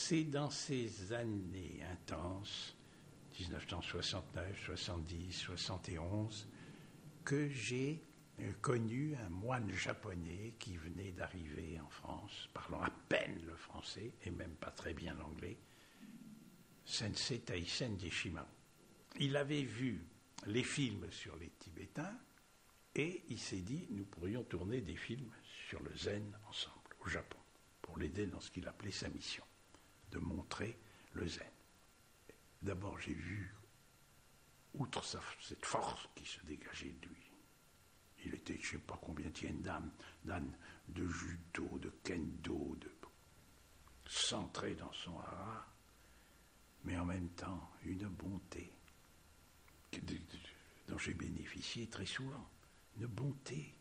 C'est dans ces années intenses, 1969, 70, 71, que j'ai connu un moine japonais qui venait d'arriver en France, parlant à peine le français et même pas très bien l'anglais, Sensei Taisen Deshimaru. Il avait vu les films sur les Tibétains et il s'est dit, nous pourrions tourner des films sur le zen ensemble, au Japon, pour l'aider dans ce qu'il appelait sa mission, de montrer le zen. D'abord, j'ai vu, outre cette force qui se dégageait de lui, il était, je ne sais pas combien tiennent d'âne, de judo, de kendo, centré dans son hara, mais en même temps, une bonté dont j'ai bénéficié très souvent, une bonté.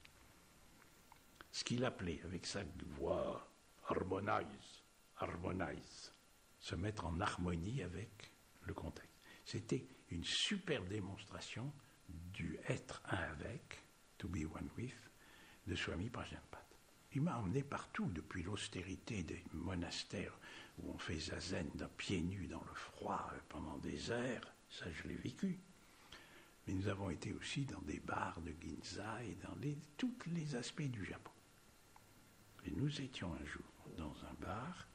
Ce qu'il appelait, avec sa voix, harmonize, se mettre en harmonie avec le contexte. C'était une super démonstration du être un avec, to be one with, de Swami Prajnapat. Il m'a emmené partout, depuis l'austérité des monastères où on fait zazen pieds nus dans le froid pendant des heures, ça je l'ai vécu. Mais nous avons été aussi dans des bars de Ginza et dans tous les aspects du Japon. Et nous étions un jour dans un bar,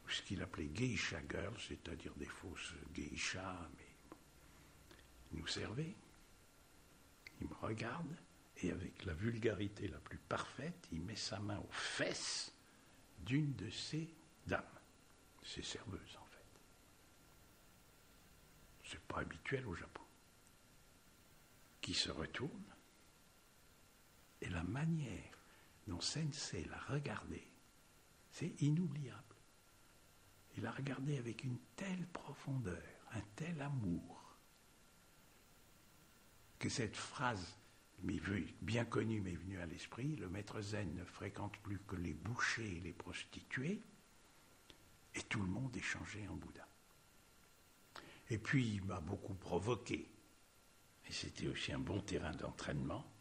où ce qu'il appelait geisha girls, c'est-à-dire des fausses geishas, mais bon, il nous servait. Il me regarde, et avec la vulgarité la plus parfaite, il met sa main aux fesses d'une de ces dames, ces serveuses en fait. C'est pas habituel au Japon. Qui se retourne, et la manière dont Sensei l'a regardé, c'est inoubliable. Il a regardé avec une telle profondeur, un tel amour, que cette phrase bien connue m'est venue à l'esprit, le maître zen ne fréquente plus que les bouchers et les prostituées, et tout le monde est changé en Bouddha. Et puis il m'a beaucoup provoqué, et c'était aussi un bon terrain d'entraînement,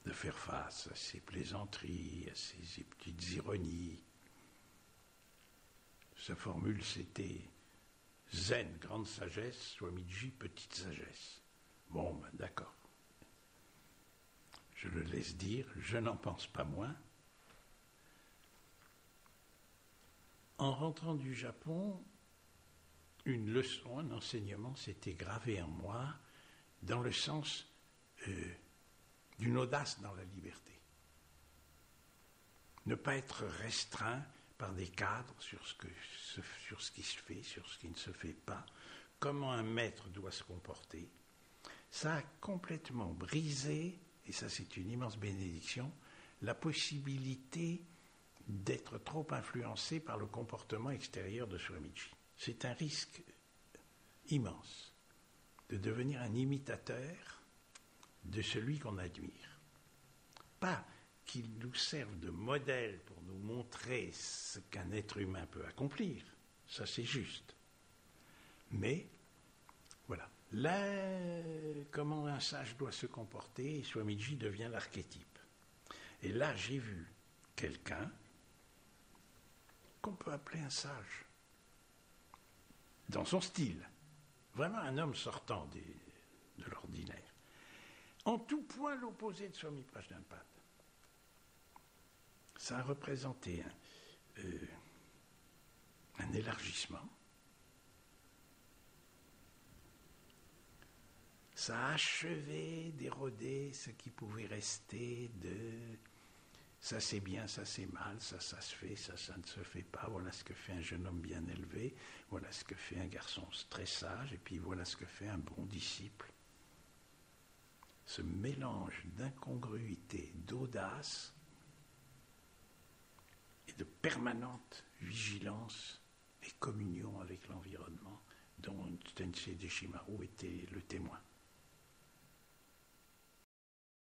de faire face à ces plaisanteries, à ces petites ironies. Sa formule, c'était Zen, grande sagesse, Swamiji, petite sagesse. Bon, ben d'accord. Je le laisse dire, je n'en pense pas moins. En rentrant du Japon, une leçon, un enseignement s'était gravé en moi dans le sens d'une audace dans la liberté. Ne pas être restreint par des cadres sur ce qui se fait, sur ce qui ne se fait pas, comment un maître doit se comporter. Ça a complètement brisé, et ça c'est une immense bénédiction, la possibilité d'être trop influencé par le comportement extérieur de Swamiji. C'est un risque immense de devenir un imitateur de celui qu'on admire. Pas qu'il nous serve de modèle pour nous montrer ce qu'un être humain peut accomplir, ça c'est juste. Mais, voilà, là, comment un sage doit se comporter, Swamiji devient l'archétype. Et là, j'ai vu quelqu'un qu'on peut appeler un sage, dans son style, vraiment un homme sortant de l'ordinaire. En tout point l'opposé de Swami Prajnapat. Ça a représenté un élargissement. Ça a achevé d'éroder ce qui pouvait rester de ça c'est bien, ça c'est mal, ça se fait, ça ne se fait pas, voilà ce que fait un jeune homme bien élevé, voilà ce que fait un garçon très sage, et puis voilà ce que fait un bon disciple. Ce mélange d'incongruité, d'audace et de permanente vigilance et communion avec l'environnement dont Tensei Deshimaru était le témoin.